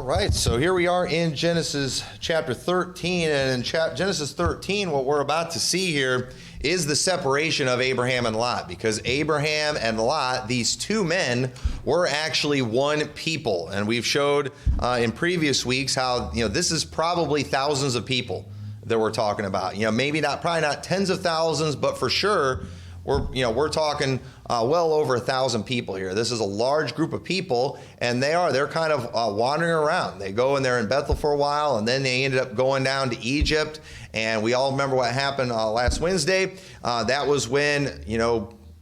All right, so here we are in Genesis chapter 13, and in Genesis 13, what we're about to see here is the separation of Abraham and Lot, because Abraham and Lot, these two men, were actually one people, and we've showed in previous weeks how this is probably thousands of people that we're talking about. Maybe probably not tens of thousands, but for sure we're talking well over 1,000 people here. This is a large group of people, and they're kind of wandering around. They go and they're in Bethel for a while, and then they ended up going down to Egypt. And we all remember what happened last Wednesday. That was when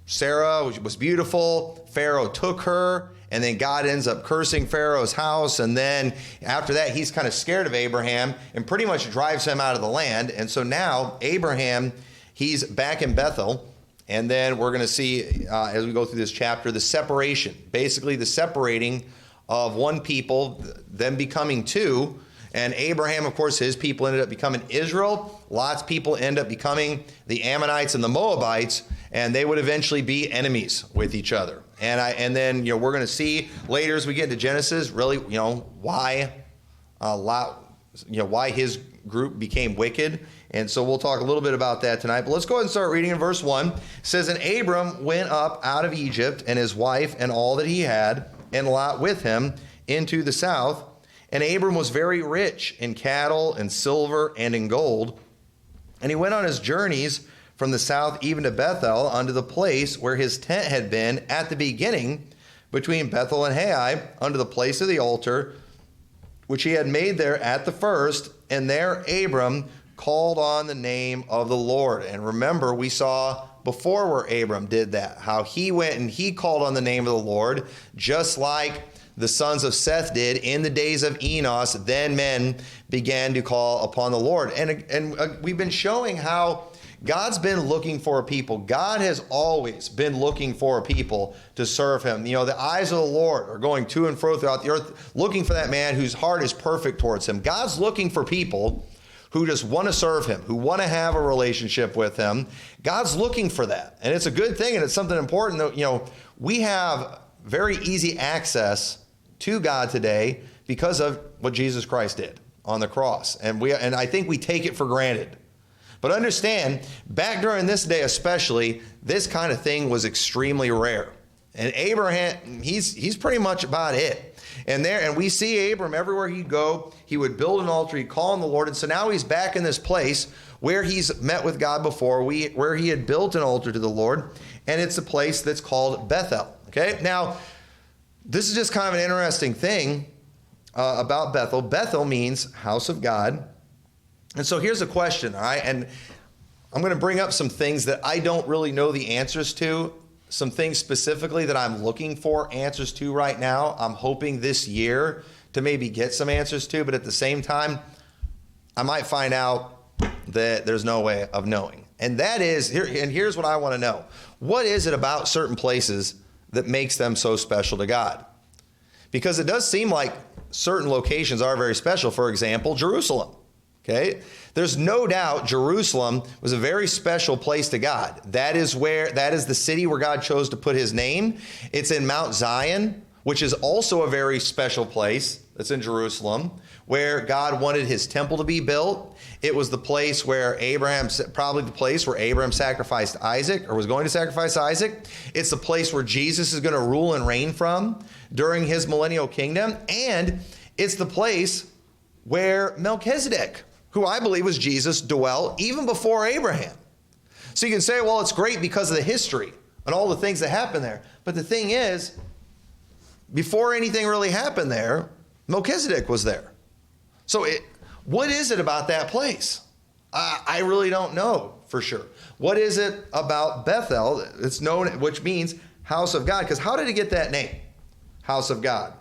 Sarah was beautiful. Pharaoh took her, and then God ends up cursing Pharaoh's house. And then after that, he's kind of scared of Abraham and pretty much drives him out of the land. And so now Abraham, he's back in Bethel. And then we're going to see, as we go through this chapter, the separation, basically the separating of one people, them becoming two. And Abraham, of course, his people ended up becoming Israel. Lot's people end up becoming the Ammonites and the Moabites, and they would eventually be enemies with each other. And then we're going to see later as we get into Genesis, really, why why his group became wicked. And so we'll talk a little bit about that tonight. But let's go ahead and start reading in verse 1. It says, "And Abram went up out of Egypt, and his wife, and all that he had, and Lot with him, into the south. And Abram was very rich in cattle, and silver, and in gold. And he went on his journeys from the south even to Bethel, unto the place where his tent had been at the beginning, between Bethel and Hai, unto the place of the altar, which he had made there at the first. And there Abram called on the name of the Lord." And remember, we saw before where Abram did that, how he went and he called on the name of the Lord, just like the sons of Seth did in the days of Enos. Then men began to call upon the Lord. And we've been showing how God's been looking for a people. God has always been looking for a people to serve him. The eyes of the Lord are going to and fro throughout the earth, looking for that man whose heart is perfect towards him. God's looking for people who just want to serve him, who want to have a relationship with him. God's looking for that. And it's a good thing, and it's something important that, we have very easy access to God today because of what Jesus Christ did on the cross. And I think we take it for granted. But understand, back during this day especially, this kind of thing was extremely rare. And Abraham, he's pretty much about it. And we see Abram everywhere he'd go, he would build an altar, he'd call on the Lord. And so now he's back in this place where he's met with God before, where he had built an altar to the Lord. And it's a place that's called Bethel. Okay, now this is just kind of an interesting thing about Bethel. Bethel means house of God. And so here's a question, all right? And I'm going to bring up some things that I don't really know the answers to, some things specifically that I'm looking for answers to right now. I'm hoping this year to maybe get some answers to, but at the same time, I might find out that there's no way of knowing. And that is, here's what I want to know. What is it about certain places that makes them so special to God? Because it does seem like certain locations are very special. For example, Jerusalem. Okay, there's no doubt Jerusalem was a very special place to God. That is the city where God chose to put his name. It's in Mount Zion, which is also a very special place. That's in Jerusalem, where God wanted his temple to be built. It was the place where Abraham sacrificed Isaac, or was going to sacrifice Isaac. It's the place where Jesus is going to rule and reign from during his millennial kingdom. And it's the place where Melchizedek, who I believe was Jesus, dwelt even before Abraham. So you can say, well, it's great because of the history and all the things that happened there. But the thing is, before anything really happened there, Melchizedek was there. So what is it about that place? I really don't know for sure. What is it about Bethel? It's known, which means house of God. Because how did it get that name? House of God.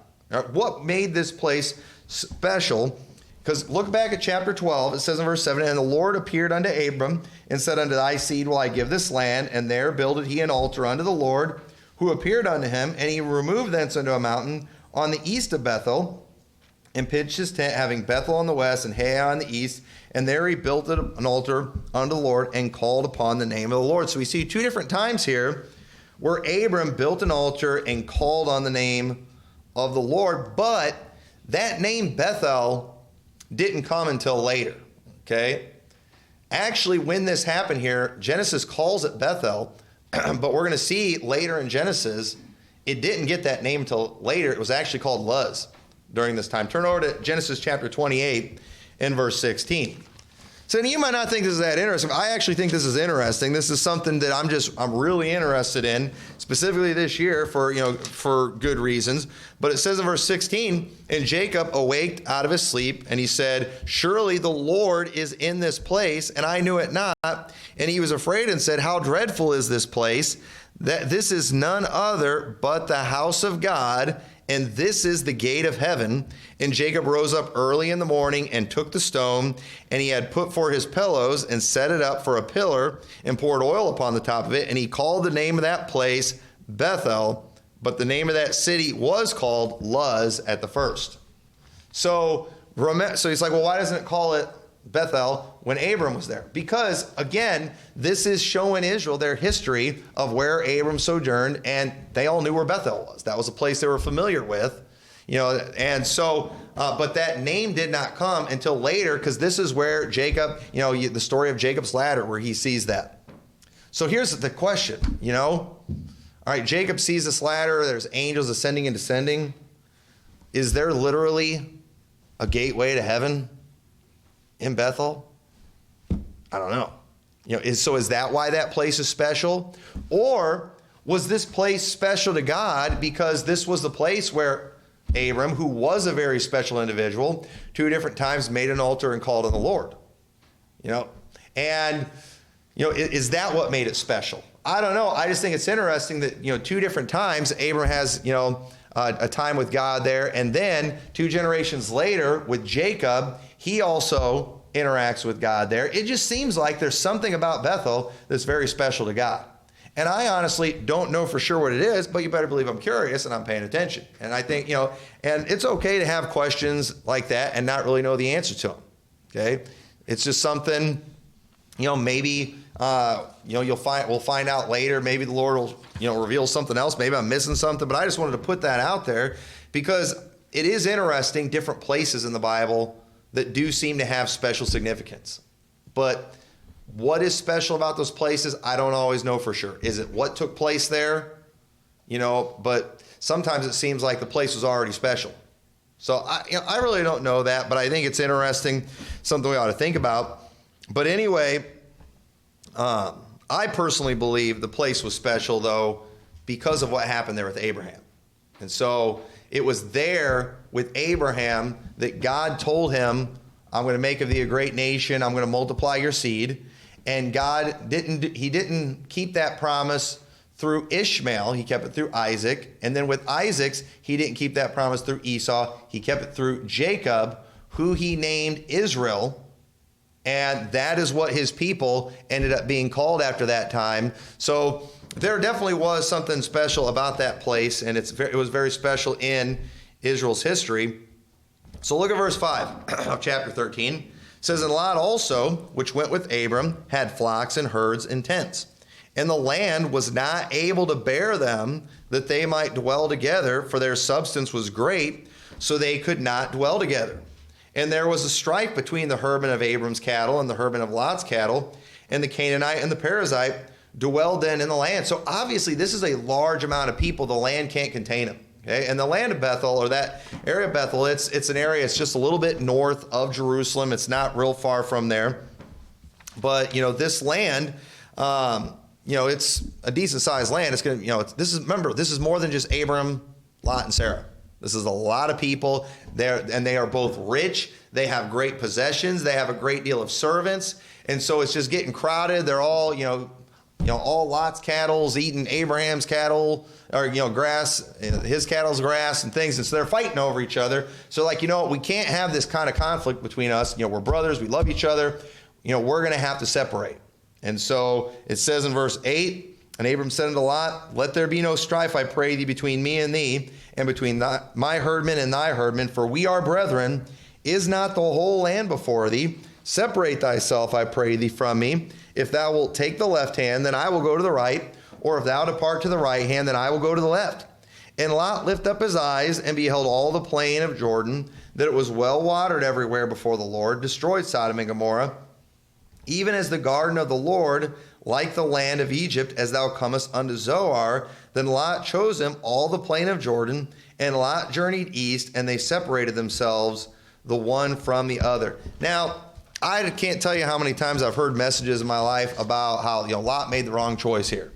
What made this place special? Because look back at chapter 12. It says in verse 7, "And the Lord appeared unto Abram, and said, Unto thy seed will I give this land. And there builded he an altar unto the Lord, who appeared unto him. And he removed thence unto a mountain on the east of Bethel, and pitched his tent, having Bethel on the west and Hai on the east. And there he built an altar unto the Lord, and called upon the name of the Lord." So we see two different times here where Abram built an altar and called on the name of the Lord. But that name Bethel didn't come until later, okay? Actually, when this happened here, Genesis calls it Bethel, but we're going to see later in Genesis, it didn't get that name until later. It was actually called Luz during this time. Turn over to Genesis chapter 28 and verse 16. So you might not think this is that interesting. I actually think this is interesting. This is something that I'm really interested in, specifically this year for good reasons. But it says in verse 16, and Jacob awaked out of his sleep, and he said, surely the Lord is in this place, and I knew it not. And he was afraid and said, how dreadful is this place, that this is none other but the house of God, and this is the gate of heaven. And Jacob rose up early in the morning and took the stone, and he had put for his pillows and set it up for a pillar and poured oil upon the top of it. And he called the name of that place Bethel, but the name of that city was called Luz at the first. So he's like, well, why doesn't it call it Bethel when Abram was there? Because again, this is showing Israel their history of where Abram sojourned, and they all knew where Bethel was. That was a place they were familiar with, and so, but that name did not come until later, because this is where Jacob, the story of Jacob's ladder, where he sees that. So here's the question, all right, Jacob sees this ladder, there's angels ascending and descending. Is there literally a gateway to heaven in Bethel? I don't know. So is that why that place is special? Or was this place special to God because this was the place where Abram, who was a very special individual, 2 different times made an altar and called on the Lord? Is that what made it special? I don't know. I just think it's interesting that, 2 different times Abram has, a time with God there. And then 2 generations later with Jacob, he also interacts with God there. It just seems like there's something about Bethel that's very special to God. And I honestly don't know for sure what it is, but you better believe I'm curious and I'm paying attention. And I think, and it's okay to have questions like that and not really know the answer to them. Okay. It's just something, maybe, we'll find out later. Maybe the Lord will, reveal something else. Maybe I'm missing something, but I just wanted to put that out there because it is interesting, different places in the Bible that do seem to have special significance. But what is special about those places, I don't always know for sure. Is it what took place there? But sometimes it seems like the place was already special. So I really don't know that, but I think it's interesting, something we ought to think about. But anyway, I personally believe the place was special, though, because of what happened there with Abraham. And so it was there with Abraham that God told him, I'm going to make of thee a great nation. I'm going to multiply your seed. And God didn't keep that promise through Ishmael. He kept it through Isaac. And then with Isaac's, he didn't keep that promise through Esau. He kept it through Jacob, who he named Israel. And that is what his people ended up being called after that time. So there definitely was something special about that place, and it was very special in Israel's history. So look at verse 5 of chapter 13. It says, and Lot also, which went with Abram, had flocks and herds and tents. And the land was not able to bear them, that they might dwell together, for their substance was great, so they could not dwell together. And there was a strife between the herdmen of Abram's cattle and the herdmen of Lot's cattle, and the Canaanite and the Perizzite dwelled then in the land. So obviously this is a large amount of people. The land can't contain them. Okay? And the land of Bethel, or that area of Bethel, it's an area, it's just a little bit north of Jerusalem. It's not real far from there. But, this land, it's a decent sized land. It's going to, this is more than just Abram, Lot, and Sarah. This is a lot of people there, and they are both rich. They have great possessions. They have a great deal of servants. And so it's just getting crowded. They're all, all Lot's cattle's eating Abraham's cattle, or, grass, his cattle's grass and things. And so they're fighting over each other. So we can't have this kind of conflict between us. We're brothers. We love each other. We're going to have to separate. And so it says in verse 8, and Abram said unto Lot, let there be no strife, I pray thee, between me and thee, and between my herdmen and thy herdmen, for we are brethren. Is not the whole land before thee? Separate thyself, I pray thee, from me. If thou wilt take the left hand, then I will go to the right. Or if thou depart to the right hand, then I will go to the left. And Lot lifted up his eyes and beheld all the plain of Jordan, that it was well watered everywhere before the Lord, destroyed Sodom and Gomorrah, even as the garden of the Lord, like the land of Egypt, as thou comest unto Zoar. Then Lot chose him all the plain of Jordan, and Lot journeyed east, and they separated themselves the one from the other. Now, I can't tell you how many times I've heard messages in my life about how, Lot made the wrong choice here.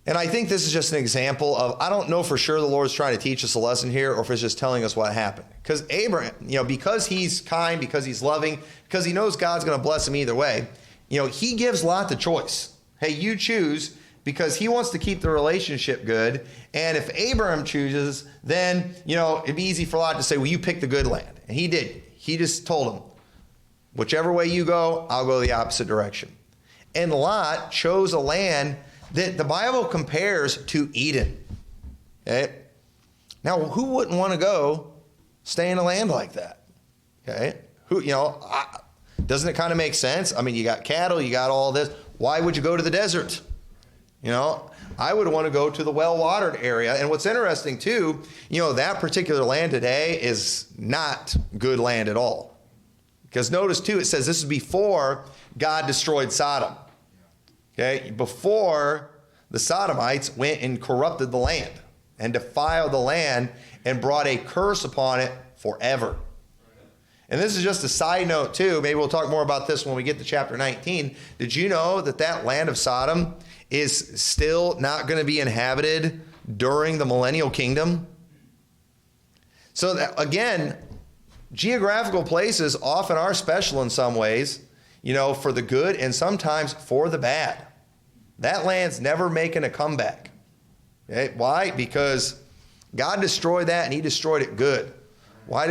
And I think this is just an example of, I don't know for sure the Lord's trying to teach us a lesson here, or if it's just telling us what happened. Because Abraham, because he's kind, because he's loving, because he knows God's going to bless him either way, he gives Lot the choice. Hey, you choose, because he wants to keep the relationship good. And if Abraham chooses, then, it'd be easy for Lot to say, well, you pick the good land. And he did. He just told him, whichever way you go, I'll go the opposite direction. And Lot chose a land that the Bible compares to Eden. Okay? Now, who wouldn't want to go stay in a land like that? Okay? Doesn't it kind of make sense? I mean, you got cattle, you got all this. Why would you go to the desert? I would want to go to the well-watered area. And what's interesting, too, that particular land today is not good land at all. Because notice, too, it says this is before God destroyed Sodom. Okay, before the Sodomites went and corrupted the land and defiled the land and brought a curse upon it forever. And this is just a side note too. Maybe we'll talk more about this when we get to chapter 19. Did you know that land of Sodom is still not going to be inhabited during the millennial kingdom? So that, again, geographical places often are special in some ways, for the good and sometimes for the bad. That land's never making a comeback. Okay? Why? Because God destroyed that, and he destroyed it good. Why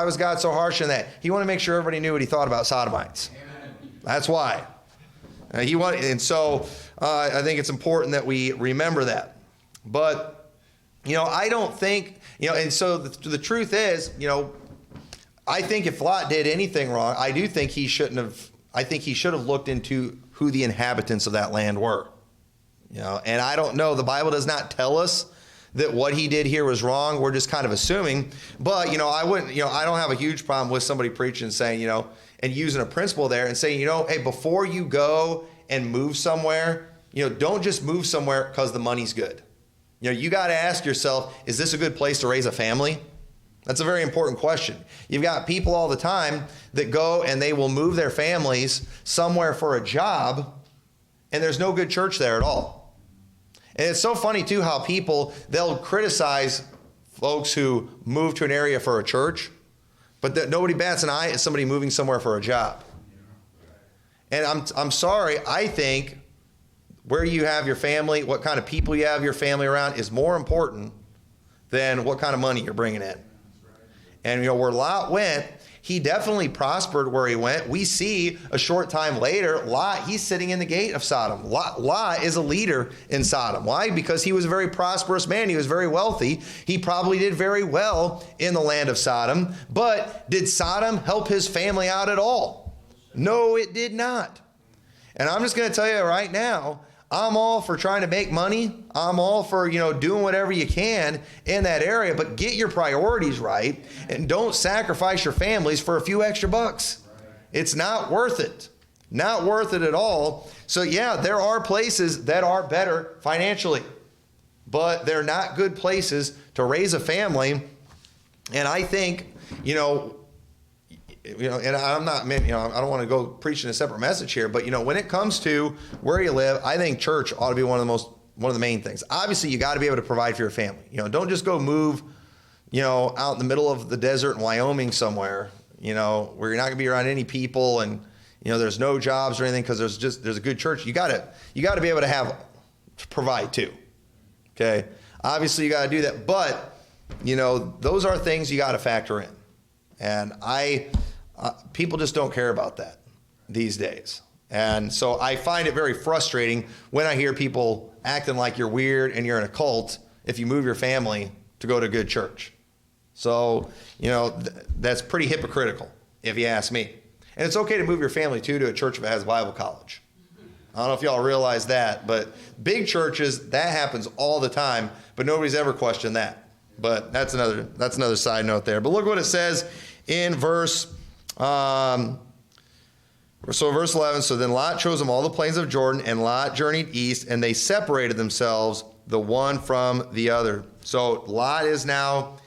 was God so harsh in that? He wanted to make sure everybody knew what he thought about Sodomites. Amen. That's why. I think it's important that we remember that. But, I don't think, and so the truth is, I think if Lot did anything wrong, I do think he should have looked into who the inhabitants of that land were. And I don't know, the Bible does not tell us that what he did here was wrong. We're just kind of assuming. But, I don't have a huge problem with somebody preaching and saying, and using a principle there and saying, hey, before you go and move somewhere, don't just move somewhere because the money's good. You got to ask yourself, is this a good place to raise a family? That's a very important question. You've got people all the time that go and they will move their families somewhere for a job, and there's no good church there at all. And it's so funny, too, how they'll criticize folks who move to an area for a church, but that nobody bats an eye at somebody moving somewhere for a job. And I'm sorry, I think where you have your family, what kind of people you have your family around is more important than what kind of money you're bringing in. And, where Lot went, he definitely prospered where he went. We see a short time later, Lot, he's sitting in the gate of Sodom. Lot is a leader in Sodom. Why? Because he was a very prosperous man. He was very wealthy. He probably did very well in the land of Sodom. But did Sodom help his family out at all? No, it did not. And I'm just going to tell you right now, I'm all for trying to make money. I'm all for, doing whatever you can in that area, but get your priorities right and don't sacrifice your families for a few extra bucks. It's not worth it. Not worth it at all. So yeah, there are places that are better financially, but they're not good places to raise a family. And I think, and I'm not, I don't want to go preaching a separate message here, but when it comes to where you live, I think church ought to be one of the main things. Obviously, you got to be able to provide for your family. Don't just go move, out in the middle of the desert in Wyoming somewhere, where you're not going to be around any people and there's no jobs or anything because there's a good church. You got to be able to provide too. Okay, obviously you got to do that, but those are things you got to factor in, and people just don't care about that these days. And so I find it very frustrating when I hear people acting like you're weird and you're in a cult if you move your family to go to a good church. So, that's pretty hypocritical, if you ask me. And it's okay to move your family, too, to a church if it has Bible college. I don't know if y'all realize that, but big churches, that happens all the time, but nobody's ever questioned that. But that's another side note there. But look what it says in verse 11. So then Lot chose them all the plains of Jordan, and Lot journeyed east, and they separated themselves, the one from the other. So Lot is now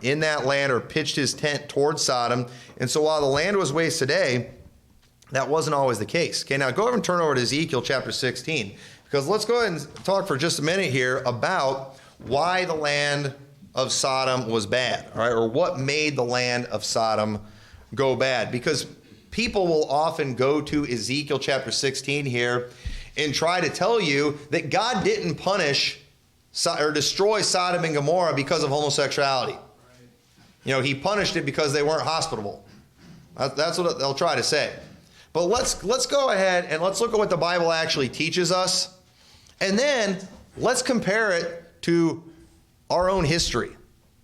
in that land, or pitched his tent towards Sodom. And so while the land was waste today, that wasn't always the case. Okay, now go over and turn over to Ezekiel chapter 16, because let's go ahead and talk for just a minute here about why the land of Sodom was bad, all right, or what made the land of Sodom go bad. Because people will often go to Ezekiel chapter 16 here and try to tell you that God didn't punish or destroy Sodom and Gomorrah because of homosexuality. You know, he punished it because they weren't hospitable. That's what they'll try to say. But let's go ahead and let's look at what the Bible actually teaches us. And then let's compare it to our own history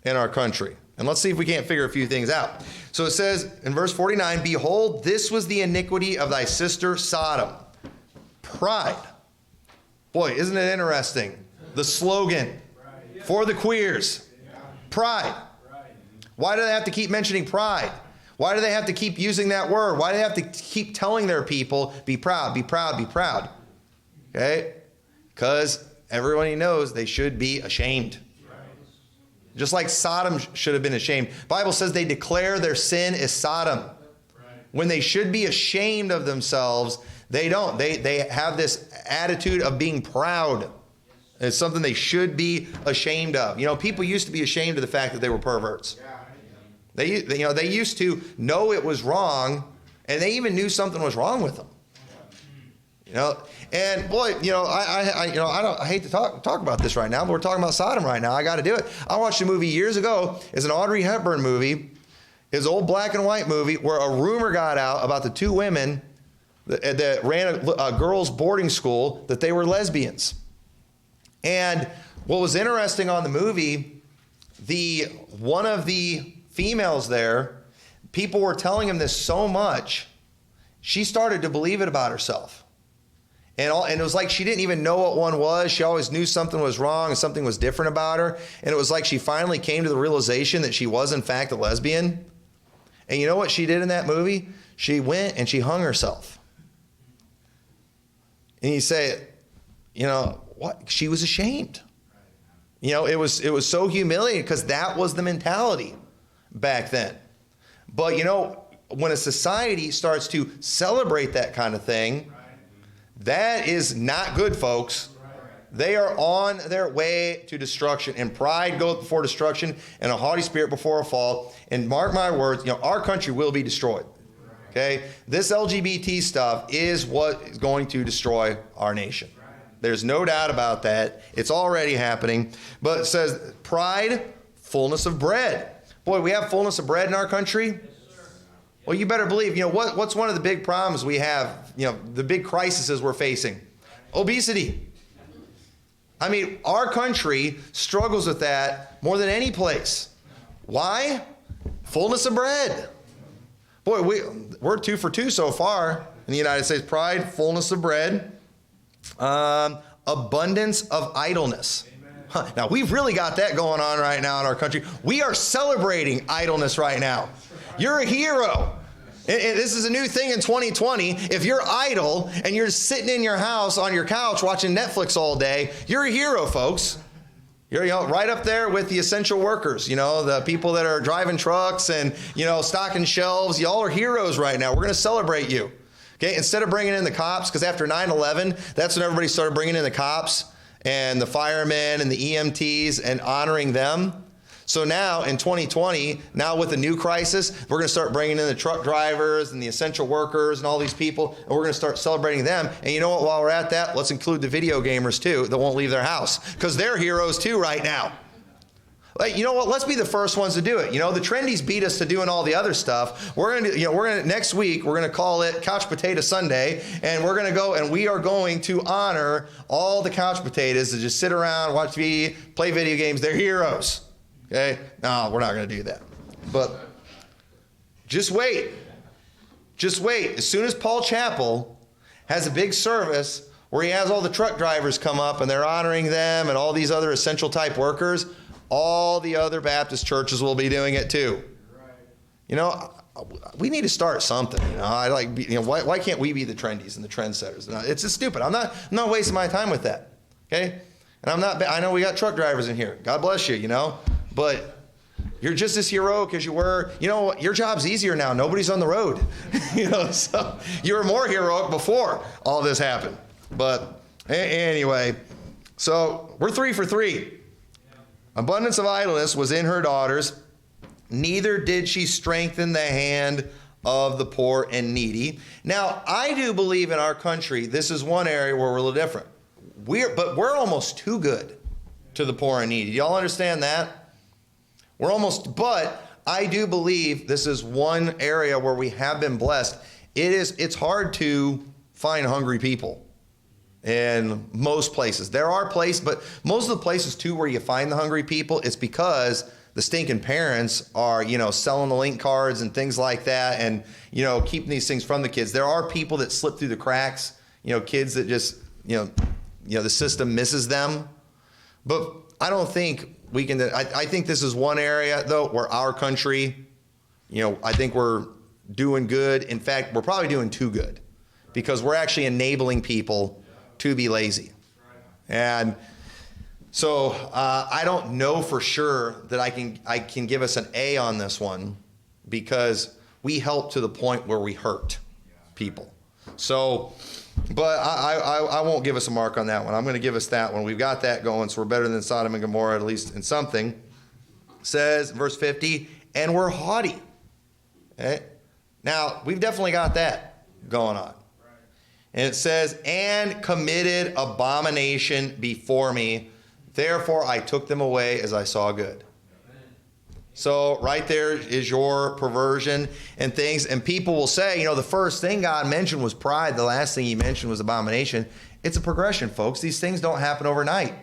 in our country. And let's see if we can't figure a few things out. So it says in verse 49, behold, this was the iniquity of thy sister Sodom. Pride. Boy, isn't it interesting? The slogan for the queers. Pride. Why do they have to keep mentioning pride? Why do they have to keep using that word? Why do they have to keep telling their people, be proud, be proud, be proud? Okay? Because everybody knows they should be ashamed. Just like Sodom should have been ashamed. The Bible says they declare their sin is Sodom. When they should be ashamed of themselves, they don't. They have this attitude of being proud. It's something they should be ashamed of. You know, people used to be ashamed of the fact that they were perverts. They used to know it was wrong, and they even knew something was wrong with them. You know, and boy, you know, I hate to talk about this right now, but we're talking about Sodom right now. I got to do it. I watched a movie years ago. It's an Audrey Hepburn movie. It's an old black and white movie where a rumor got out about the two women that ran a girls' boarding school, that they were lesbians. And what was interesting on the movie, one of the females there, people were telling him this so much, she started to believe it about herself. And it was like she didn't even know what one was. She always knew something was wrong and something was different about her. And it was like she finally came to the realization that she was, in fact, a lesbian. And you know what she did in that movie? She went and she hung herself. And you say, you know, what? She was ashamed. You know, it was so humiliating because that was the mentality back then. But, you know, when a society starts to celebrate that kind of thing, that is not good, folks. They are on their way to destruction. And pride goes before destruction, and a haughty spirit before a fall. And mark my words, you know, our country will be destroyed. Okay? This LGBT stuff is what is going to destroy our nation. There's no doubt about that. It's already happening. But it says, pride, fullness of bread. Boy, we have fullness of bread in our country. Well, you better believe, you know, what's one of the big problems we have, you know, the big crises we're facing? Obesity. I mean, our country struggles with that more than any place. Why? Fullness of bread. Boy, we're 2 for 2 so far in the United States. Pride, fullness of bread, abundance of idleness. Huh. Now, we've really got that going on right now in our country. We are celebrating idleness right now. You're a hero. And this is a new thing in 2020. If you're idle and you're sitting in your house on your couch watching Netflix all day, you're a hero, folks. You're, you know, right up there with the essential workers, you know, the people that are driving trucks and, you know, stocking shelves. Y'all are heroes right now. We're going to celebrate you. Okay, instead of bringing in the cops, because after 9/11, that's when everybody started bringing in the cops and the firemen and the EMTs and honoring them. So now in 2020, now with the new crisis, we're going to start bringing in the truck drivers and the essential workers and all these people, and we're going to start celebrating them. And you know what, while we're at that, let's include the video gamers too that won't leave their house, because they're heroes too right now. Like, you know what, let's be the first ones to do it. You know, the trendies beat us to doing all the other stuff. Next week, we're going to call it Couch Potato Sunday, and we're going to go and we are going to honor all the couch potatoes that just sit around, watch TV, play video games. They're heroes. Okay? No, we're not going to do that. But just wait. Just wait. As soon as Paul Chappell has a big service where he has all the truck drivers come up and they're honoring them and all these other essential type workers, all the other Baptist churches will be doing it too. You know, we need to start something. You know, why can't we be the trendies and the trendsetters? No, it's just stupid. I'm not wasting my time with that. Okay, and I know we got truck drivers in here. God bless you. You know, but you're just as heroic as you were. You know, your job's easier now. Nobody's on the road. You know, so you were more heroic before all this happened. But anyway, so we're 3 for 3. Abundance of idleness was in her daughters. Neither did she strengthen the hand of the poor and needy. Now, I do believe in our country, this is one area where we're a little different. But we're almost too good to the poor and needy. Do y'all understand that? But I do believe this is one area where we have been blessed. It's hard to find hungry people in most places. There are places, but most of the places too where you find the hungry people, it's because the stinking parents are, you know, selling the link cards and things like that, and, you know, keeping these things from the kids. There are people that slip through the cracks, you know, kids that just, you know, the system misses them. But I don't think we can. I think this is one area though where our country, you know, I think we're doing good. In fact, we're probably doing too good, because we're actually enabling people to be lazy. And so I don't know for sure that I can give us an A on this one, because we help to the point where we hurt people. So, but I won't give us a mark on that one. I'm going to give us that one. We've got that going, so we're better than Sodom and Gomorrah, at least in something. It says, verse 50, and we're haughty. Okay? Now, we've definitely got that going on. And it says, and committed abomination before me. Therefore, I took them away as I saw good. So right there is your perversion and things. And people will say, you know, the first thing God mentioned was pride. The last thing he mentioned was abomination. It's a progression, folks. These things don't happen overnight.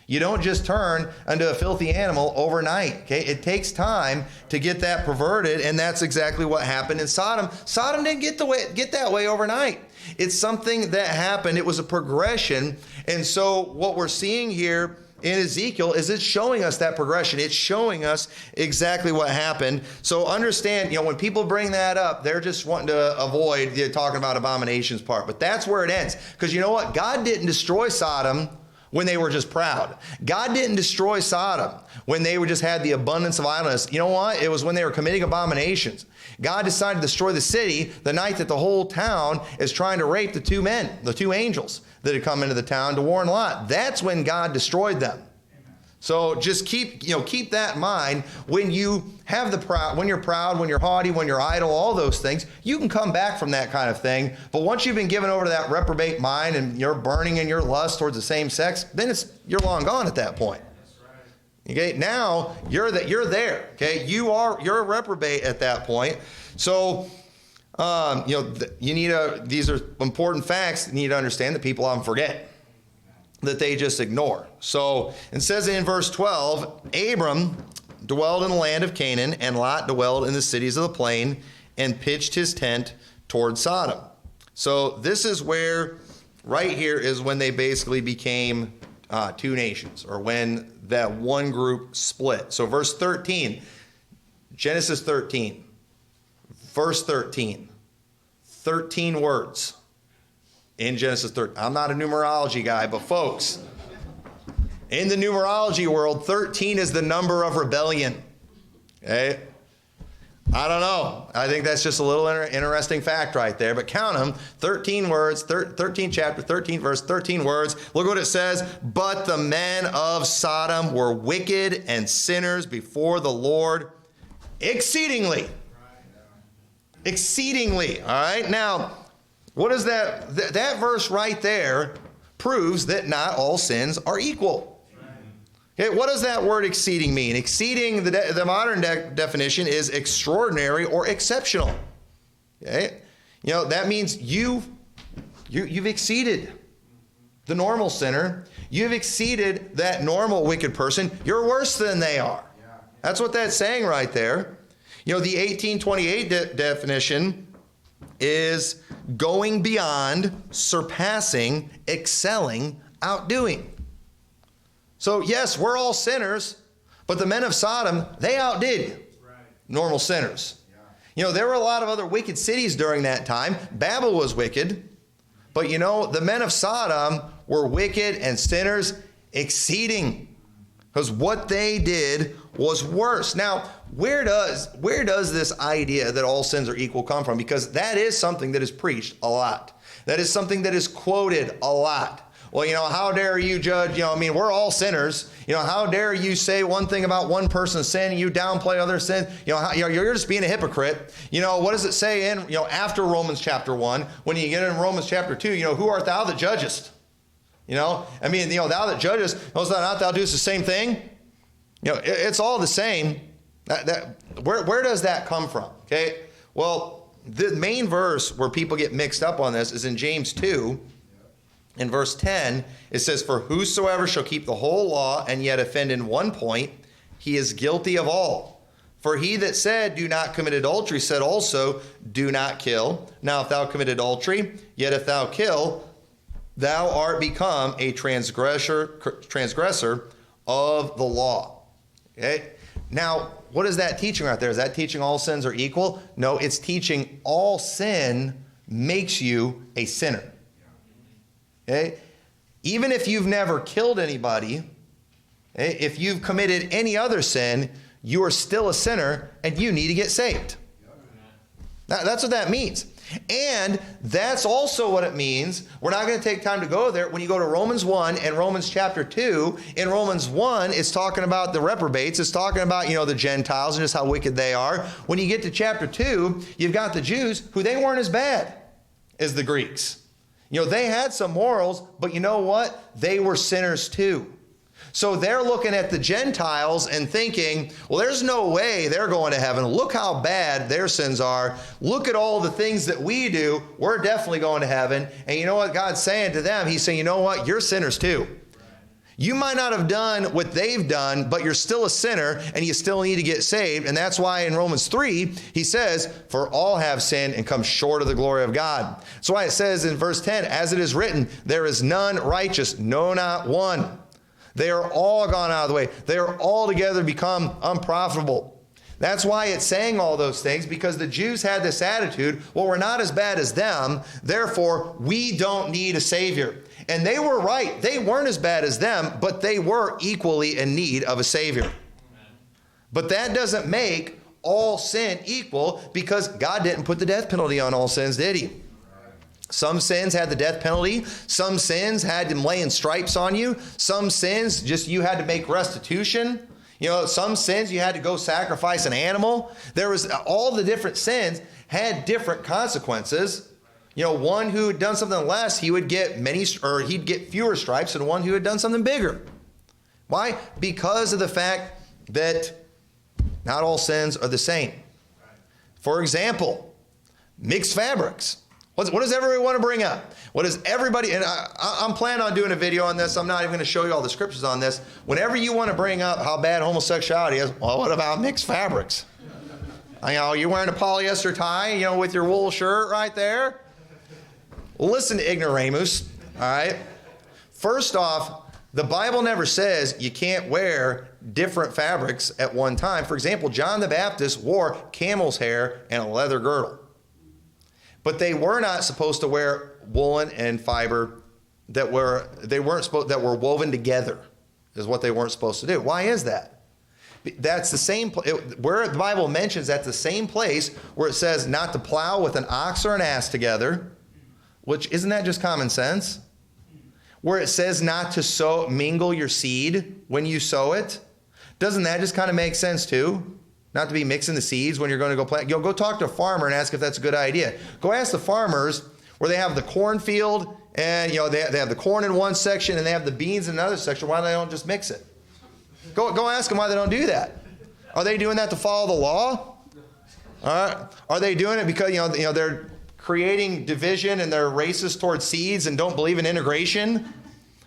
You don't just turn into a filthy animal overnight. Okay, it takes time to get that perverted, and that's exactly what happened in Sodom. Sodom didn't get that way overnight. It's something that happened. It was a progression. And so what we're seeing here in Ezekiel is it's showing us that progression. It's showing us exactly what happened. So understand, you know, when people bring that up, they're just wanting to avoid talking about abominations part. But that's where it ends. Because you know what? God didn't destroy Sodom when they were just proud. God didn't destroy Sodom when they were just had the abundance of idleness. You know what? It was when they were committing abominations. God decided to destroy the city the night that the whole town is trying to rape the two men, the two angels that had come into the town to warn Lot. That's when God destroyed them. So just keep that in mind. When you have the proud, when you're proud, when you're haughty, when you're idle, all those things, you can come back from that kind of thing. But once you've been given over to that reprobate mind and you're burning in your lust towards the same sex, then you're long gone at that point. Okay, now you're there. Okay, you're a reprobate at that point. So these are important facts. You need to understand that people often forget, that they just ignore. So it says in verse 12, Abram dwelled in the land of Canaan, and Lot dwelled in the cities of the plain, and pitched his tent toward Sodom. So this is where, right here is when they basically became two nations, or when that one group split. So verse 13, Genesis 13, verse 13, 13 words in Genesis 13. I'm not a numerology guy, but folks, in the numerology world, 13 is the number of rebellion. Okay? I don't know. I think that's just a little interesting fact right there. But count them. 13 words, 13 chapter, 13 verse, 13 words. Look what it says. But the men of Sodom were wicked and sinners before the Lord exceedingly. Exceedingly. All right? Now, what is that? That verse right there proves that not all sins are equal. Okay, what does that word exceeding mean? Exceeding, the modern definition is extraordinary or exceptional. Okay, that means you've exceeded the normal sinner. You've exceeded that normal wicked person. You're worse than they are. That's what that's saying right there. The 1828 definition is going beyond, surpassing, excelling, outdoing. So yes, we're all sinners, But the men of Sodom, they outdid normal sinners. You know, there were a lot of other wicked cities during that time. Babel was wicked. But you know, the men of Sodom were wicked and sinners exceeding. Because what they did was worse. Now, where does this idea that all sins are equal come from? Because that is something that is preached a lot. That is something that is quoted a lot. Well, you know, how dare you judge, you know, I mean, we're all sinners. You know, how dare you say one thing about one person's sin and you downplay other sin? You know, you're just being a hypocrite. You know, what does it say in, you know, after Romans chapter 1, when you get in Romans chapter 2, you know, who art thou that judgest? You know, I mean, you know, thou that judgest, knows thou not thou doest the same thing? You know, it's all the same. Where does that come from? Okay, well, the main verse where people get mixed up on this is in James 2. In verse 10, it says, for whosoever shall keep the whole law and yet offend in one point, he is guilty of all. For he that said, do not commit adultery, said also, do not kill. Now if thou commit adultery, yet if thou kill, thou art become a transgressor of the law. Okay? Now, what is that teaching right there? Is that teaching all sins are equal? No, it's teaching all sin makes you a sinner. Okay? Even if you've never killed anybody, okay, if you've committed any other sin, you are still a sinner and you need to get saved. That's what that means. And that's also what it means. We're not going to take time to go there. When you go to Romans 1 and Romans chapter 2, in Romans 1, it's talking about the reprobates. It's talking about, you know, the Gentiles and just how wicked they are. When you get to chapter 2, you've got the Jews who they weren't as bad as the Greeks. You know, they had some morals, but you know what? They were sinners too. So they're looking at the Gentiles and thinking, well, there's no way they're going to heaven. Look how bad their sins are. Look at all the things that we do. We're definitely going to heaven. And you know what God's saying to them? He's saying, you know what? You're sinners too. You might not have done what they've done, but you're still a sinner and you still need to get saved. And that's why in Romans 3, he says, for all have sinned and come short of the glory of God. That's why it says in verse 10, as it is written, there is none righteous, no, not one. They are all gone out of the way. They are all together become unprofitable. That's why it's saying all those things, because the Jews had this attitude, well, we're not as bad as them, therefore we don't need a Savior. And they were right. They weren't as bad as them, but they were equally in need of a Savior. Amen. But that doesn't make all sin equal, because God didn't put the death penalty on all sins, did he? Some sins had the death penalty. Some sins had them laying stripes on you. Some sins just you had to make restitution. You know, some sins you had to go sacrifice an animal. There was all the different sins had different consequences. You know, one who had done something less, he would get he'd get fewer stripes than one who had done something bigger. Why? Because of the fact that not all sins are the same. For example, mixed fabrics. What does everybody want to bring up? What does everybody, and I'm planning on doing a video on this. I'm not even going to show you all the scriptures on this. Whenever you want to bring up how bad homosexuality is, well, what about mixed fabrics? You know, you're wearing a polyester tie, you know, with your wool shirt right there. Well, listen to ignoramus, all right? First off, the Bible never says you can't wear different fabrics at one time. For example, John the Baptist wore camel's hair and a leather girdle. But they were not supposed to wear woolen and fiber that were woven together, is what they weren't supposed to do. Why is that? That's the same where the Bible mentions that's the same place where it says not to plow with an ox or an ass together, which isn't that just common sense? Where it says not to mingle your seed when you sow it, doesn't that just kind of make sense too? Not to be mixing the seeds when you're going to go plant. You know, go talk to a farmer and ask if that's a good idea. Go ask the farmers where they have the cornfield and, you know, they have the corn in one section and they have the beans in another section. Why they don't just mix it? Go ask them why they don't do that. Are they doing that to follow the law? All right. Are they doing it because, you know, they're creating division and they're racist towards seeds and don't believe in integration?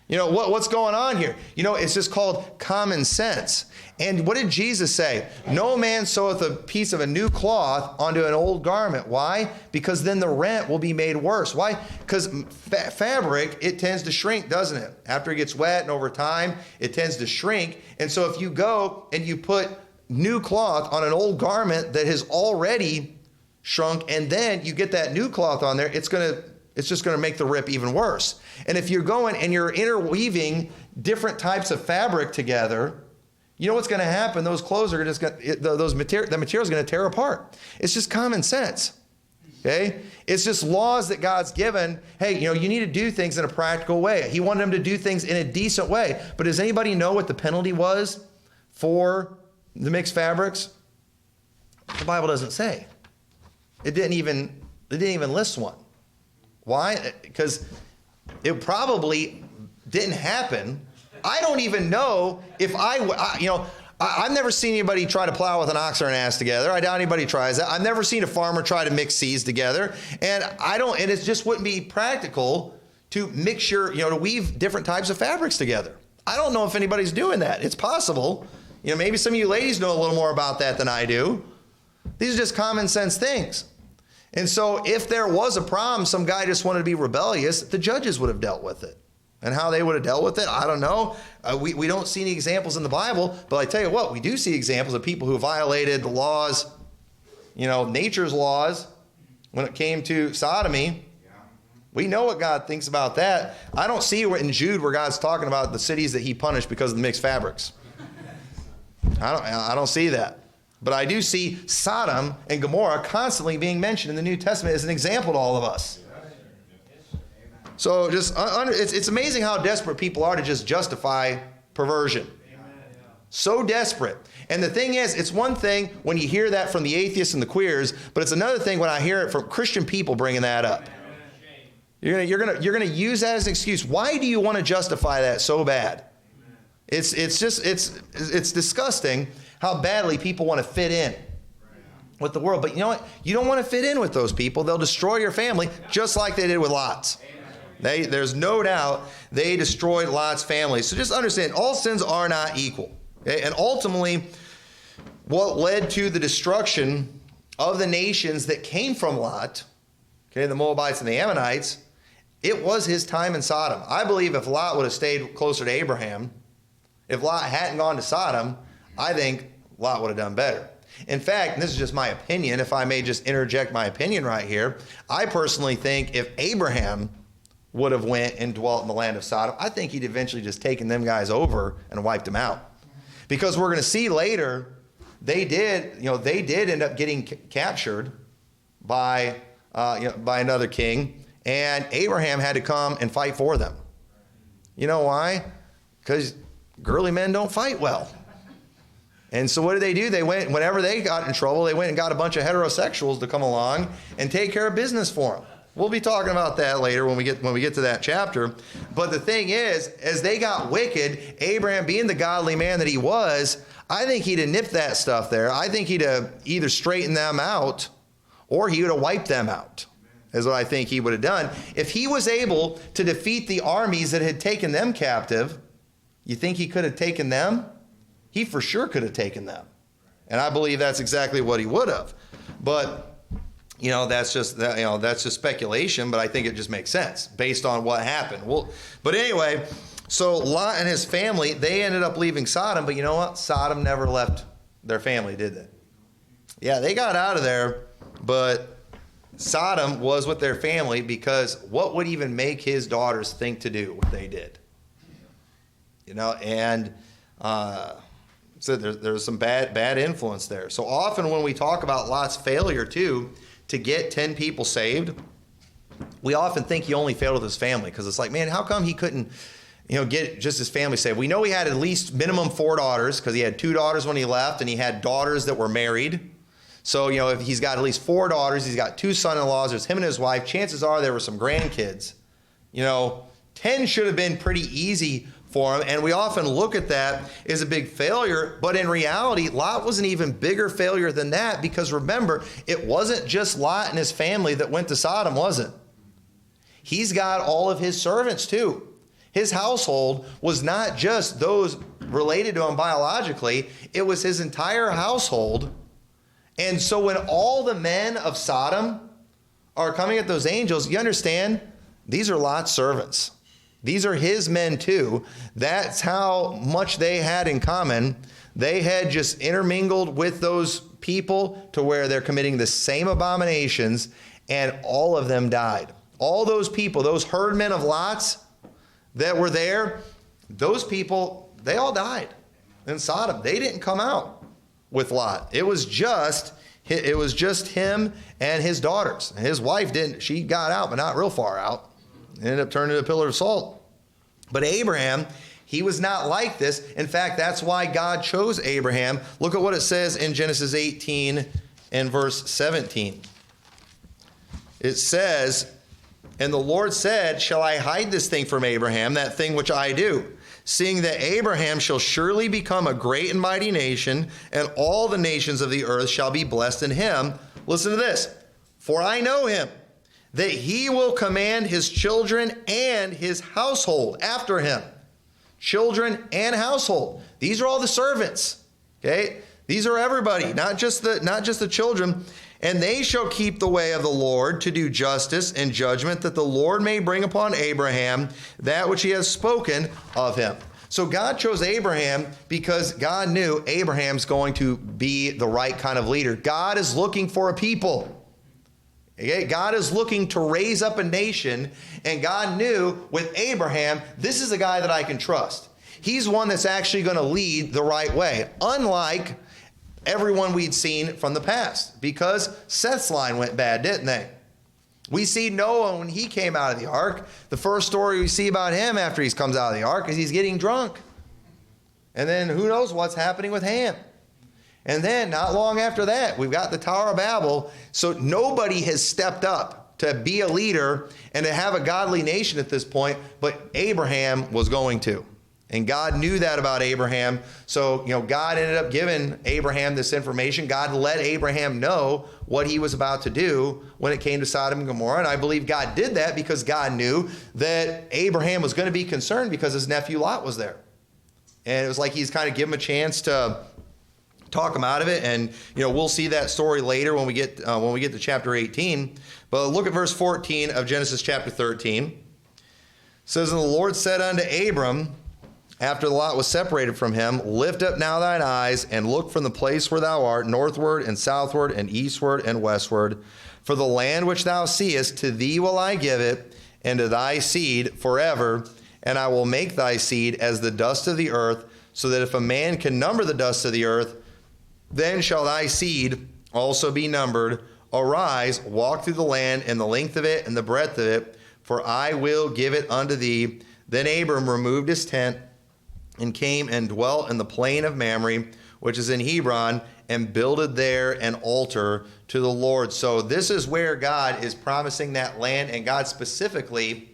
You What's going on here? It's just called common sense. And what did Jesus say? No man seweth a piece of a new cloth onto an old garment. Why? Because then the rent will be made worse. Why? Because fabric, it tends to shrink, doesn't it? After it gets wet and over time, it tends to shrink. And so if you go and you put new cloth on an old garment that has already shrunk, and then you get that new cloth on there, it's just going to make the rip even worse. And if you're going and you're interweaving different types of fabric together, you know what's going to happen? Those clothes are just going to, the material is going to tear apart. It's just common sense. Okay? It's just laws that God's given. Hey, you need to do things in a practical way. He wanted them to do things in a decent way. But does anybody know what the penalty was for the mixed fabrics? The Bible doesn't say. It didn't even list one. Why? Because it probably didn't happen. I don't even know if I've never seen anybody try to plow with an ox or an ass together. I doubt anybody tries that. I've never seen a farmer try to mix seeds together. And it just wouldn't be practical to to weave different types of fabrics together. I don't know if anybody's doing that. It's possible. Maybe some of you ladies know a little more about that than I do. These are just common sense things. And so if there was a problem, some guy just wanted to be rebellious, the judges would have dealt with it. And how they would have dealt with it, I don't know. We don't see any examples in the Bible, but I tell you what, we do see examples of people who violated the laws, nature's laws when it came to sodomy. We know what God thinks about that. I don't see in Jude where God's talking about the cities that he punished because of the mixed fabrics. I don't see that. But I do see Sodom and Gomorrah constantly being mentioned in the New Testament as an example to all of us. So it's amazing how desperate people are to just justify perversion. So desperate. And the thing is, it's one thing when you hear that from the atheists and the queers, but it's another thing when I hear it from Christian people bringing that up. You're gonna use that as an excuse. Why do you want to justify that so bad? It's disgusting how badly people want to fit in with the world. But you know what? You don't want to fit in with those people. They'll destroy your family just like they did with Lot's. There's no doubt they destroyed Lot's family. So just understand, all sins are not equal. Okay? And ultimately, what led to the destruction of the nations that came from Lot, the Moabites and the Ammonites, it was his time in Sodom. I believe if Lot would have stayed closer to Abraham, if Lot hadn't gone to Sodom, I think Lot would have done better. In fact, and this is just my opinion, if I may just interject my opinion right here, I personally think if Abraham would have went and dwelt in the land of Sodom, I think he'd eventually just taken them guys over and wiped them out. Because we're going to see later, they did end up getting captured by another king, and Abraham had to come and fight for them. You know why? Because girly men don't fight well. And so what did they do? They went, whenever they got in trouble, they went and got a bunch of heterosexuals to come along and take care of business for them. We'll be talking about that later when we get to that chapter. But the thing is, as they got wicked, Abraham, being the godly man that he was, I think he'd have nipped that stuff there. I think he'd have either straightened them out or he would have wiped them out, is what I think he would have done. If he was able to defeat the armies that had taken them captive, you think he could have taken them? He for sure could have taken them. And I believe that's exactly what he would have. But that's just speculation, but I think it just makes sense based on what happened. But anyway, so Lot and his family, they ended up leaving Sodom, but you know what? Sodom never left their family, did they? Yeah, they got out of there, but Sodom was with their family because what would even make his daughters think to do what they did? So there's some bad influence there. So often when we talk about Lot's failure too, to get 10 people saved, we often think he only failed with his family because it's like, man, how come he couldn't, get just his family saved? We know he had at least minimum 4 daughters because he had 2 daughters when he left and he had daughters that were married. So, if he's got at least 4 daughters, he's got 2 son-in-laws, there's him and his wife, chances are there were some grandkids. 10 should have been pretty easy for him, and we often look at that as a big failure, but in reality, Lot was an even bigger failure than that because remember, it wasn't just Lot and his family that went to Sodom, was it? He's got all of his servants too. His household was not just those related to him biologically, it was his entire household. And so when all the men of Sodom are coming at those angels, you understand, these are Lot's servants. These are his men too. That's how much they had in common. They had just intermingled with those people to where they're committing the same abominations, and all of them died. All those people, those herdmen of Lot's that were there, those people, they all died in Sodom. They didn't come out with Lot. It was just him and his daughters. His wife didn't. She got out, but not real far out. Ended up turning into a pillar of salt. But Abraham, he was not like this. In fact, that's why God chose Abraham. Look at what it says in Genesis 18 and verse 17. It says, "And the Lord said, shall I hide this thing from Abraham, that thing which I do? Seeing that Abraham shall surely become a great and mighty nation, and all the nations of the earth shall be blessed in him." Listen to this. "For I know him, that he will command his children and his household after him." Children and household. These are all the servants. Okay? These are everybody, not just the children. "And they shall keep the way of the Lord to do justice and judgment, that the Lord may bring upon Abraham that which he has spoken of him." So God chose Abraham because God knew Abraham's going to be the right kind of leader. God is looking for a people. Okay? God is looking to raise up a nation, and God knew with Abraham, this is a guy that I can trust. He's one that's actually going to lead the right way, unlike everyone we'd seen from the past, because Seth's line went bad, didn't they? We see Noah when he came out of the ark. The first story we see about him after he comes out of the ark is he's getting drunk. And then who knows what's happening with Ham. And then not long after that, we've got the Tower of Babel. So nobody has stepped up to be a leader and to have a godly nation at this point, but Abraham was going to. And God knew that about Abraham. So, God ended up giving Abraham this information. God let Abraham know what he was about to do when it came to Sodom and Gomorrah. And I believe God did that because God knew that Abraham was going to be concerned because his nephew Lot was there. And it was like he's kind of give him a chance to talk him out of it. And, we'll see that story later when we get to chapter 18. But look at verse 14 of Genesis chapter 13. It says, "And the Lord said unto Abram, after Lot was separated from him, lift up now thine eyes and look from the place where thou art, northward and southward and eastward and westward. For the land which thou seest, to thee will I give it, and to thy seed forever. And I will make thy seed as the dust of the earth, so that if a man can number the dust of the earth, then shall thy seed also be numbered. Arise, walk through the land and the length of it and the breadth of it, for I will give it unto thee. Then Abram removed his tent and came and dwelt in the plain of Mamre, which is in Hebron, and builded there an altar to the Lord." So this is where God is promising that land, and God specifically,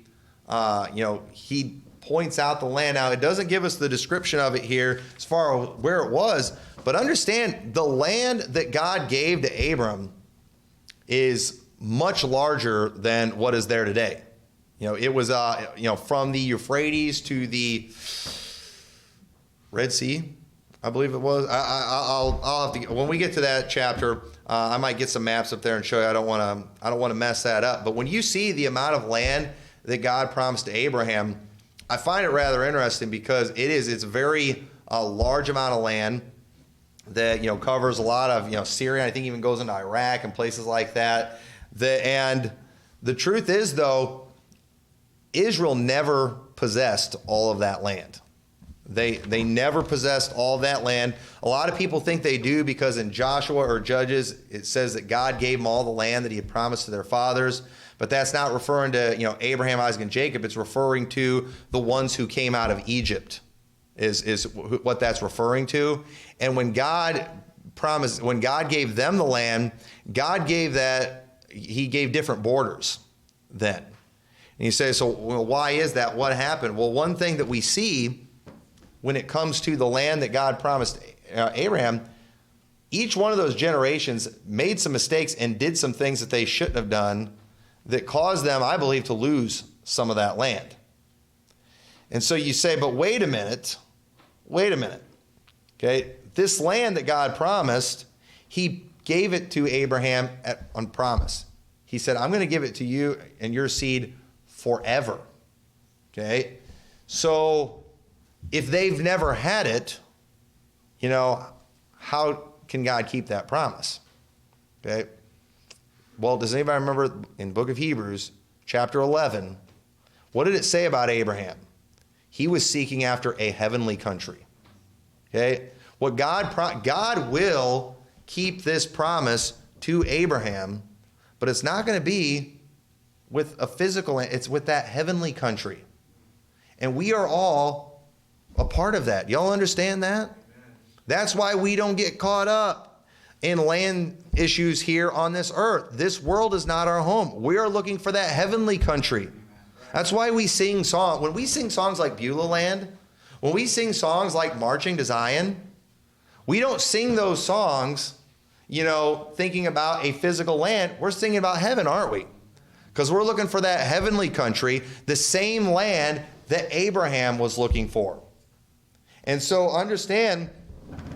he points out the land. Now, it doesn't give us the description of it here as far as where it was, but understand the land that God gave to Abram is much larger than what is there today. It was, from the Euphrates to the Red Sea, I believe it was. I'll have to, when we get to that chapter, I might get some maps up there and show you. I don't want to mess that up. But when you see the amount of land that God promised to Abraham, I find it rather interesting because it's a very large amount of land that covers a lot of Syria. I think even goes into Iraq and places like that. And the truth is, though, Israel never possessed all of that land. They never possessed all that land. A lot of people think they do because in Joshua or Judges, it says that God gave them all the land that he had promised to their fathers. But that's not referring to Abraham, Isaac, and Jacob. It's referring to the ones who came out of Egypt is what that's referring to. And when God gave them the land, he gave different borders then. And you say, so why is that? What happened? Well, one thing that we see when it comes to the land that God promised Abraham, each one of those generations made some mistakes and did some things that they shouldn't have done that caused them, I believe, to lose some of that land. And so you say, but wait a minute. Okay, this land that God promised, he gave it to Abraham on promise. He said, I'm going to give it to you and your seed forever. Okay, so if they've never had it, how can God keep that promise? Okay, well, does anybody remember in the book of Hebrews, chapter 11, what did it say about Abraham? He was seeking after a heavenly country. Okay, what God will keep this promise to Abraham, but it's not going to be with a physical, it's with that heavenly country. And we are all a part of that. Y'all understand that? That's why we don't get caught up in land issues here on this earth. This world is not our home. We are looking for that heavenly country. That's why we sing songs. When we sing songs like Beulah Land, when we sing songs like Marching to Zion, we don't sing those songs, thinking about a physical land. We're singing about heaven, aren't we? Because we're looking for that heavenly country, the same land that Abraham was looking for. And so understand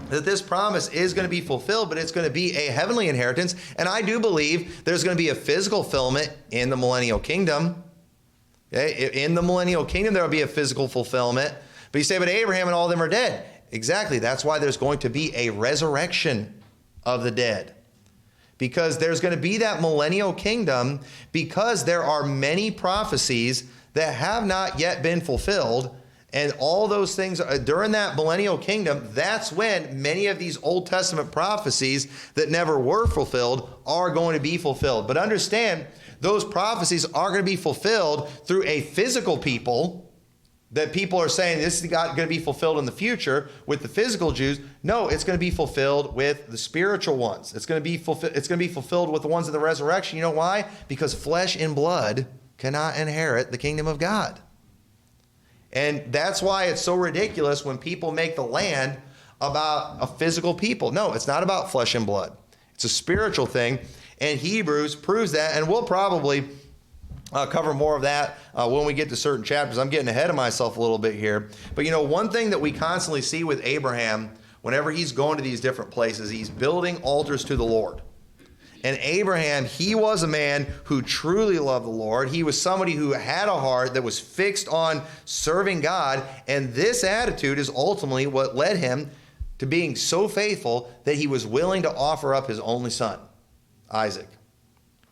that this promise is going to be fulfilled, but it's going to be a heavenly inheritance. And I do believe there's going to be a physical fulfillment in the millennial kingdom. Okay? In the millennial kingdom, there will be a physical fulfillment. But you say, but Abraham and all of them are dead. Exactly. That's why there's going to be a resurrection of the dead. Because there's going to be that millennial kingdom, because there are many prophecies that have not yet been fulfilled. And all those things during that millennial kingdom, that's when many of these Old Testament prophecies that never were fulfilled are going to be fulfilled. But understand, those prophecies are going to be fulfilled through a physical people, that people are saying this is going to be fulfilled in the future with the physical Jews. No, it's going to be fulfilled with the spiritual ones. It's going to be fulfilled with the ones of the resurrection. You know why? Because flesh and blood cannot inherit the kingdom of God. And that's why it's so ridiculous when people make the land about a physical people. No, it's not about flesh and blood. It's a spiritual thing. And Hebrews proves that. And we'll probably cover more of that when we get to certain chapters. I'm getting ahead of myself a little bit here. But one thing that we constantly see with Abraham, whenever he's going to these different places, he's building altars to the Lord. And Abraham, he was a man who truly loved the Lord. He was somebody who had a heart that was fixed on serving God. And this attitude is ultimately what led him to being so faithful that he was willing to offer up his only son, Isaac.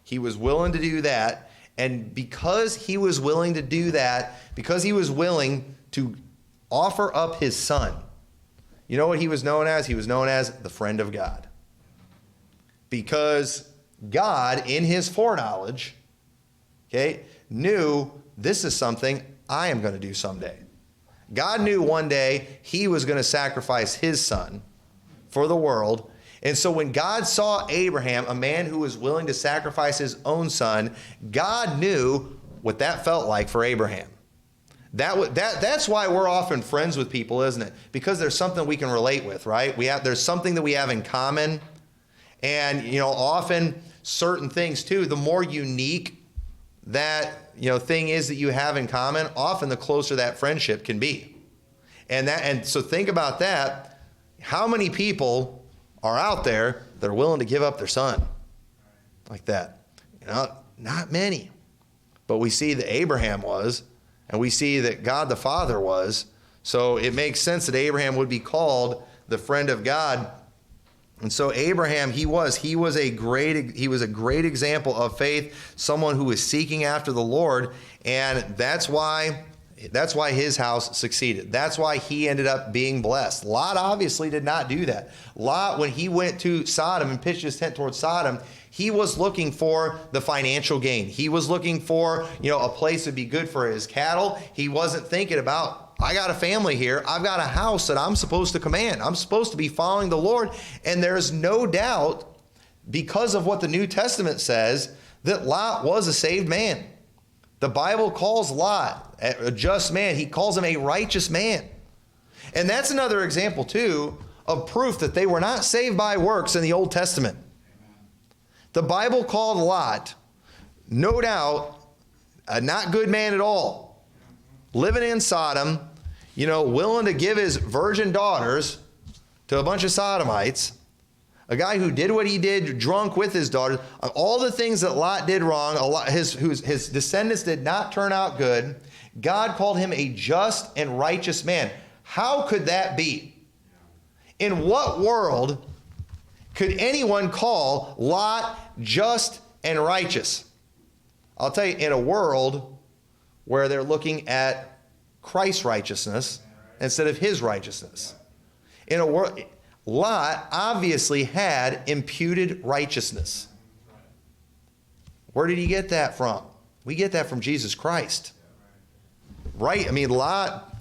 He was willing to do that. And because he was willing to do that, because he was willing to offer up his son, you know what he was known as? He was known as the friend of God. Because God, in his foreknowledge, knew this is something I am going to do someday. God knew one day he was going to sacrifice his son for the world. And so when God saw Abraham, a man who was willing to sacrifice his own son, God knew what that felt like for Abraham. That's why we're often friends with people, isn't it? Because there's something we can relate with, right? There's something that we have in common. And, often certain things too, the more unique that, thing is that you have in common, often the closer that friendship can be. And so think about that. How many people are out there that are willing to give up their son like that? Not many. But we see that Abraham was, and we see that God the Father was. So it makes sense that Abraham would be called the friend of God. And so Abraham, he was a great example of faith, someone who was seeking after the Lord, and that's why his house succeeded. That's why he ended up being blessed. Lot obviously did not do that. Lot, when he went to Sodom and pitched his tent towards Sodom, he was looking for the financial gain. He was looking for, a place to be good for his cattle. He wasn't thinking about, I got a family here. I've got a house that I'm supposed to command. I'm supposed to be following the Lord. And there's no doubt, because of what the New Testament says, that Lot was a saved man. The Bible calls Lot a just man. He calls him a righteous man. And that's another example, too, of proof that they were not saved by works in the Old Testament. The Bible called Lot, no doubt, a not good man at all. living in Sodom, willing to give his virgin daughters to a bunch of sodomites, a guy who did what he did, drunk with his daughters, all the things that Lot did wrong, his descendants did not turn out good. God called him a just and righteous man. How could that be? In what world could anyone call Lot just and righteous? I'll tell you, in a world where they're looking at Christ's righteousness instead of his righteousness. In a world, Lot obviously had imputed righteousness. Where did he get that from? We get that from Jesus Christ. Right? I mean, Lot,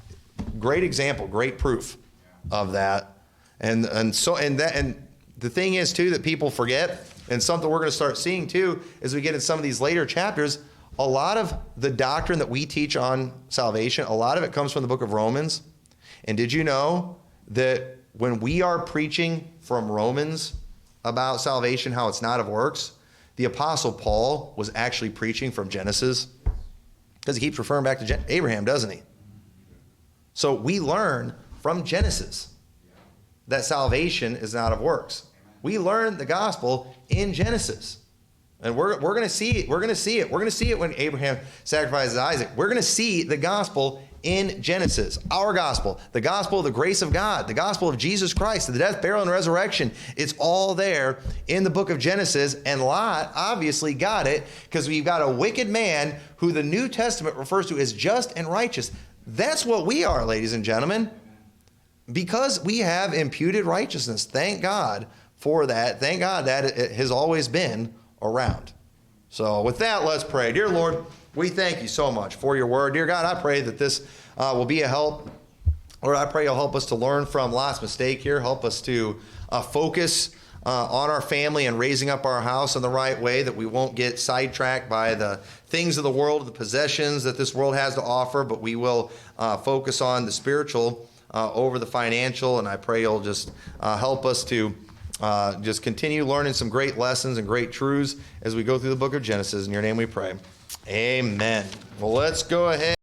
great example, great proof of that. And the thing is too that people forget, and something we're going to start seeing too as we get in some of these later chapters, a lot of the doctrine that we teach on salvation, a lot of it comes from the book of Romans. And did you know that when we are preaching from Romans about salvation, how it's not of works, the Apostle Paul was actually preaching from Genesis? Because he keeps referring back to Abraham, doesn't he? So we learn from Genesis that salvation is not of works. We learn the gospel in Genesis. And we're going to see it. We're going to see it. We're going to see it when Abraham sacrifices Isaac. We're going to see the gospel in Genesis. Our gospel. The gospel of the grace of God. The gospel of Jesus Christ. The death, burial, and resurrection. It's all there in the book of Genesis. And Lot obviously got it because we've got a wicked man who the New Testament refers to as just and righteous. That's what we are, ladies and gentlemen. Because we have imputed righteousness. Thank God for that. Thank God that it has always been around. So with that, let's pray. Dear Lord, we thank you so much for your word. Dear God, I pray that this will be a help. Lord, I pray you'll help us to learn from Lot's mistake here. Help us to focus on our family and raising up our house in the right way, that we won't get sidetracked by the things of the world, the possessions that this world has to offer, but we will focus on the spiritual over the financial. And I pray you'll just help us to just continue learning some great lessons and great truths as we go through the book of Genesis. In your name we pray. Amen. Well, let's go ahead.